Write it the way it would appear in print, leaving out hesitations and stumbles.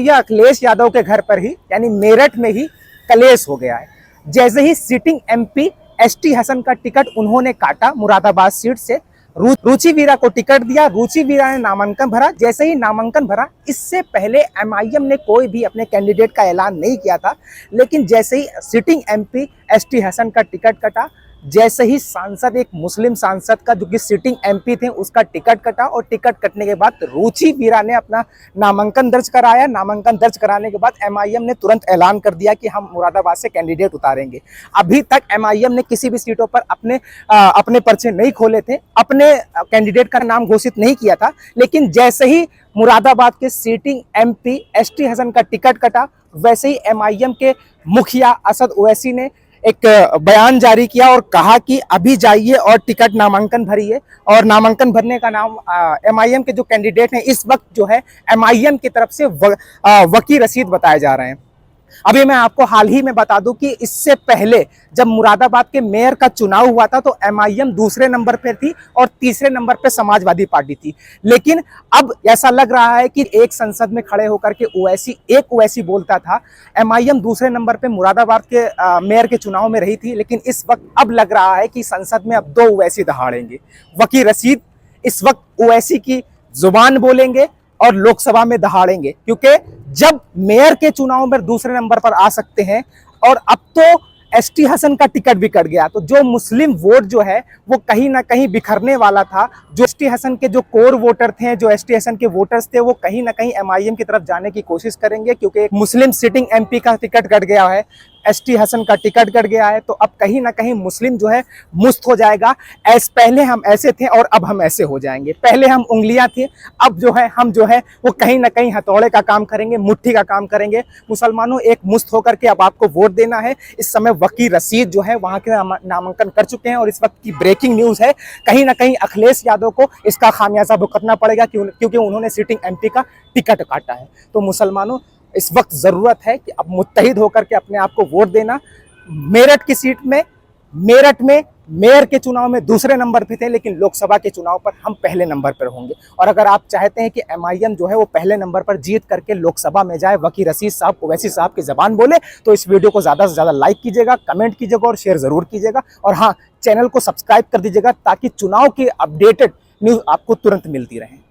यह अखिलेश यादव के घर पर ही यानी मेरठ में ही कलेश हो गया है। जैसे ही सिटिंग एमपी एसटी हसन का टिकट उन्होंने काटा मुरादाबाद सीट से, रुचि वीरा को टिकट दिया। रुचि वीरा ने नामांकन भरा। जैसे ही नामांकन भरा, इससे पहले एमआईएम ने कोई भी अपने कैंडिडेट का ऐलान नहीं किया था, लेकिन जैसे ही सिटिंग एमपी एसटी हसन का टिकट कटा, जैसे ही सांसद, एक मुस्लिम सांसद का जो कि सिटिंग एमपी थे, उसका टिकट कटा और टिकट कटने के बाद रुचि वीरा ने अपना नामांकन दर्ज कराया। नामांकन दर्ज कराने के बाद एमआईएम ने तुरंत ऐलान कर दिया कि हम मुरादाबाद से कैंडिडेट उतारेंगे। अभी तक एमआईएम ने किसी भी सीटों पर अपने पर्चे नहीं खोले थे, अपने कैंडिडेट का नाम घोषित नहीं किया था, लेकिन जैसे ही मुरादाबाद के सिटिंग एमपी एसटी हसन का टिकट कटा, वैसे ही एमआईएम के मुखिया असद ओवैसी ने एक बयान जारी किया और कहा कि अभी जाइए और टिकट नामांकन भरिए। और नामांकन भरने का नाम एमआईएम के जो कैंडिडेट हैं इस वक्त जो है एमआईएम की तरफ से वकी रशीद बताए जा रहे हैं। अभी मैं आपको हाल ही में बता दूं कि इससे पहले जब मुरादाबाद के मेयर का चुनाव हुआ था तो एमआईएम दूसरे नंबर पर थी और तीसरे नंबर पर समाजवादी पार्टी थी। लेकिन अब ऐसा लग रहा है कि एक संसद में खड़े होकर के ओवैसी बोलता था। एमआईएम दूसरे नंबर पे मुरादाबाद के मेयर के चुनाव में रही थी, लेकिन इस वक्त अब लग रहा है कि संसद में अब 2 ओवैसी दहाड़ेंगे। वकील रशीद इस वक्त ओवैसी की जुबान बोलेंगे और लोकसभा में दहाड़ेंगे, क्योंकि जब मेयर के चुनाव में दूसरे नंबर पर आ सकते हैं और अब तो एसटी हसन का टिकट भी कट गया, तो जो मुस्लिम वोट जो है वो कहीं ना कहीं बिखरने वाला था। जो एसटी हसन के जो कोर वोटर थे, जो एसटी हसन के वोटर्स थे, वो कहीं ना कहीं एमआईएम की तरफ जाने की कोशिश करेंगे, क्योंकि एक मुस्लिम सिटिंग एमपी का टिकट कट गया है, एसटी हसन का टिकट कट गया है, तो अब कहीं ना कहीं मुस्लिम जो है मुस्त हो जाएगा। पहले हम ऐसे थे और अब हम ऐसे हो जाएंगे। पहले हम उंगलियां थे, अब जो है हम जो है वो कहीं ना कहीं हथौड़े का काम करेंगे, मुट्ठी का काम करेंगे। मुसलमानों, एक मुस्त होकर के अब आपको वोट देना है। इस समय वकील रशीद जो है वहां के नामांकन कर चुके हैं और इस वक्त की ब्रेकिंग न्यूज है, कहीं ना कहीं अखिलेश यादव को इसका खामियाजा भुगतना पड़ेगा, क्योंकि उन्होंने सिटिंग एमपी का टिकट काटा है। तो मुसलमानों, इस वक्त जरूरत है कि अब मुत्तहिद होकर के अपने आप को वोट देना। मेरठ की सीट में, मेरठ में मेयर के चुनाव में दूसरे नंबर पे थे, लेकिन लोकसभा के चुनाव पर हम पहले नंबर पर होंगे। और अगर आप चाहते हैं कि एमआईएम जो है वो पहले नंबर पर जीत करके लोकसभा में जाए, वकील रशीद साहब, ओवैसी साहब की जबान बोले, तो इस वीडियो को ज्यादा से ज्यादा लाइक कीजिएगा, कमेंट कीजिएगा और शेयर जरूर कीजिएगा। और हाँ, चैनल को सब्सक्राइब कर दीजिएगा ताकि चुनाव की अपडेटेड न्यूज आपको तुरंत मिलती रहे।